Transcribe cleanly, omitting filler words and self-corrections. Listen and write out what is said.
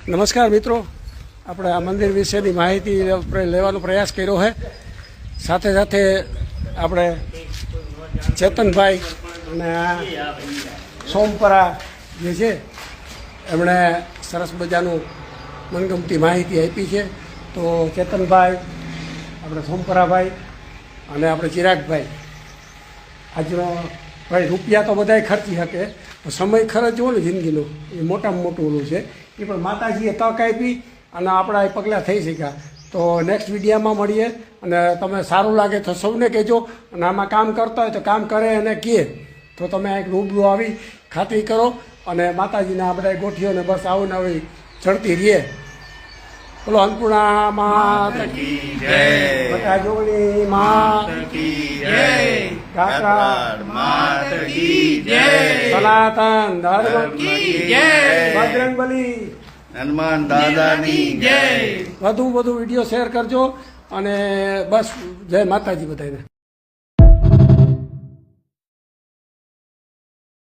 નમસ્કાર મિત્રો, આપણે આ મંદિર વિશેની માહિતી લેવાનો પ્રયાસ કર્યો છે. સાથે સાથે આપણે ચેતનભાઈ અને સોમપરા જે છે એમણે સરસ મજાનું મનગમતી માહિતી આપી છે. તો ચેતનભાઈ, આપણે સોમપરાભાઈ અને આપણે ચિરાગભાઈ, આજનો ભાઈ રૂપિયા તો બધાય ખર્ચી શકે, સમય ખર્ચવો ને જિંદગીનો એ મોટામાં મોટું ઓલું છે. એ પણ માતાજીએ તક આપી અને આપણા એ પગલાં થઈ શક્યા. તો નેક્સ્ટ વિડીયામાં મળીએ અને તમે સારું લાગે તો સૌને કહેજો. અને આમાં કામ કરતા હોય તો કામ કરે અને કહે તો તમે એક રૂબરૂ આવી ખાતરી કરો અને માતાજીના આ બધા ગોઠીઓને બસ આવું ને આવી ચડતી રહીએ. બોલો અન્નપૂર્ણા માત કી જય, બટા જોગણી માત કી જય, ગાત્રાળ માત કી જય, સનાતન ધર્મ કી જય, બજરંગબલી હનુમાન દાદાની જય. વધુ વિડીયો શેર કરજો અને બસ જય માતાજી બધાને.